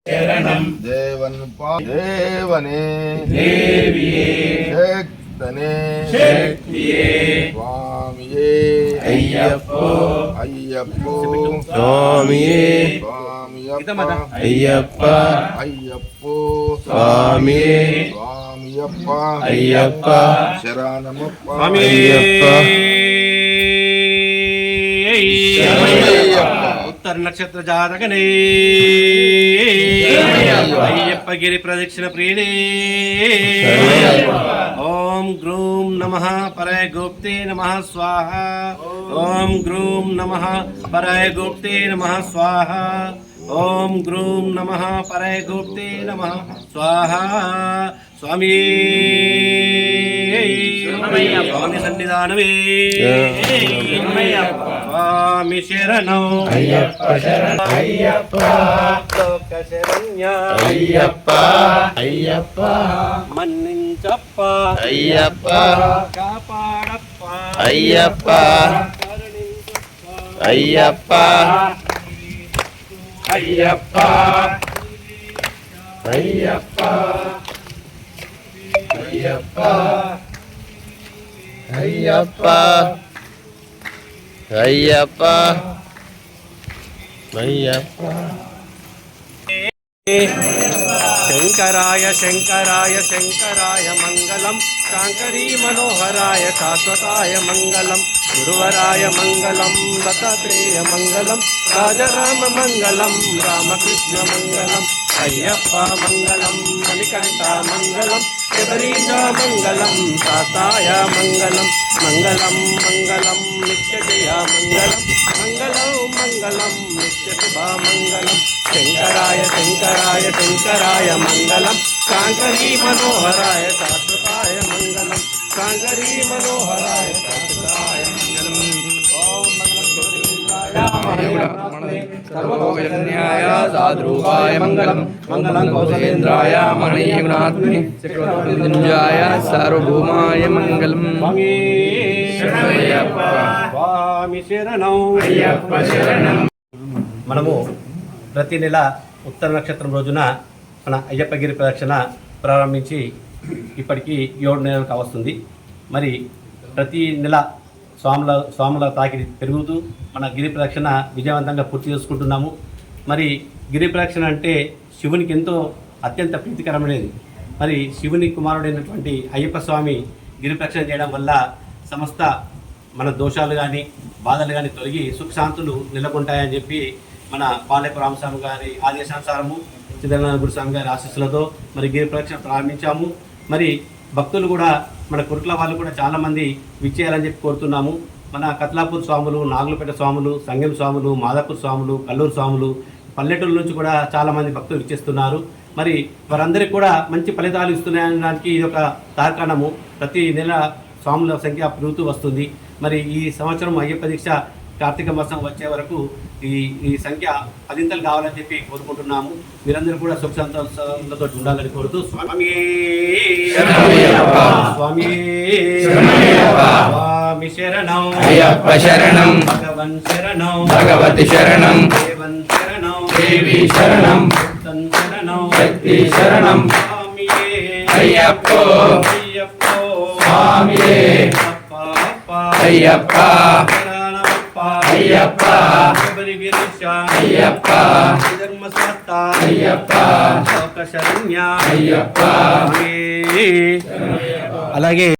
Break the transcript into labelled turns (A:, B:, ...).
A: शरणं
B: देवन देवने
A: देविये
B: शक्तने
A: शक्तिये
B: स्वामिये
A: अय्यप्पो
B: अय्यप्पो
A: स्वामिये
B: स्वामियप्प अय्यप्पो
A: स्वामिये
B: स्वामियप्प
A: अय्यप्प
B: शरणमप्प
C: उत्तर नक्षत्र जातकने अय्यप्प गिरि प्रदक्षिण प्रियणे ओम ग्रूम नमः परय गुप्ते नमः स्वाहा ओम ग्रूम नमः परय गुप्ते नमः स्वाहा ओम ग्रूम नमः परय गुप्ते नमः स्वाहा स्वामी स्वामी सन्निधानवे स्वामी शरणं
A: अय्यप्प शरण अय्यप्प
C: लोक शरण्य
A: अय्यप्प अय्यप्प
C: मन्निंचप्प
A: अय्यप्प
C: कापाडप्प
A: अय्यप्प अय्यप्प अय्यप्प अय्यप्प अय्यप्प अय्यप्प अय्यप्प अय्यप्प
C: शंकराय शंकराय शंकराय मंगलम शांकरी मनोहराय शाश्वताय मंगलम गुरुवराय मंगलम दत्तात्रेय मंगलम राजाराम मंगलम रामकृष्ण मंगलम अय्यप्प मंगलम मणिकंठ मंगलम शबरीश मंगलम ताताय मंगलम मंगलम मंगलम नित्यजय मंगलम मंगलम मंगलम नित्यशुभा मंगलम शंकराय शंकराय शंकराय मंगलम शांकरी मनोहराय शाश्वताय मंगलम शांकरी मनोहराय शाश्वताय मंगलम ओम
D: सर्वभोगजन्याय साधुरूपाय मंगलम मंगलं कौशलेन्द्राय मणियुनात्मने चक्रवर्तिञ्जाय सार्वभौमाय मंगलम
C: స్వామి శరణం
A: अय्यप्प शरणं
C: మనము ప్రతి నెల ఉత్తర నక్షత్రం రోజున మన అయ్యప్పగిరి ప్రదక్షిణ ప్రారంభించి ఇప్పటికీ 7 నెలలు కావస్తుంది. మరి ప్రతి నెల స్వాముల తాకిడి పెరుగుతూ మన గిరి ప్రదక్షిణ విజయవంతంగా పూర్తి చేసుకుంటున్నాము. మరి గిరి ప్రదక్షిణ అంటే శివునికి ఎంతో అత్యంత ప్రీతికరమైనది. మరి శివుని కుమారుడైనటువంటి అయ్యప్ప స్వామి గిరి ప్రదక్షిణ చేయడం వల్ల సమస్త మన దోషాలు కానీ బాధలు కానీ తొలగి సుఖశాంతులు నెలకొంటాయని చెప్పి మన పాలేపు రామస్వామి గారి ఆదేశానుసారము సిద్ధనారాయణ గురుస్వామి గారి ఆశీస్సులతో మరి గిరి ప్రదక్షిణ ప్రారంభించాము. మరి భక్తులు కూడా మన కురుట్ల వాళ్ళు కూడా చాలామంది విచ్చేయాలని చెప్పి కోరుతున్నాము. మన కత్లాపూర్ స్వాములు, నాగులపేట స్వాములు, సంగెం స్వాములు, మాదాపూర్ స్వాములు, కల్లూరు స్వాములు, పల్లెటూరు నుంచి కూడా చాలామంది భక్తులు విచ్చేస్తున్నారు. మరి వారందరికీ కూడా మంచి ఫలితాలు ఇస్తున్నాయనడానికి ఇది ఒక తార్కాణము. ప్రతి నెల స్వాముల సంఖ్య పెరుగుతూ వస్తుంది. మరి ఈ సంవత్సరం అయ్యప్ప దీక్ష కార్తీక మాసం వచ్చే వరకు ఈ సంఖ్య 10 కావాలని చెప్పి కోరుకుంటున్నాము. మీరందరూ కూడా సుఖ సంతోషాలతో ఉండాలని కోరుతూ స్వామి స్వామి స్వామి శరణం
D: अय्यप्प शरणं
C: భగవన్ శరణం
D: भगवति शरणं
C: దేవన్ శరణం
D: देवी शरणं
C: భక్తన్ శరణం
D: शक्ति शरणं
C: స్వామియే
D: अय्यप्पो
C: అయ్యప్పో
D: स्वामिये
C: అప్ప అప్ప
D: अय्यप्प
C: శరణమప్ప
D: अय्यप्प
C: శబరిగిరీశ
D: अय्यप्प
C: ధర్మశాస్త్ర
D: अय्यप्प
C: లోక శరణ్య
D: अय्यप्प
C: అలాగే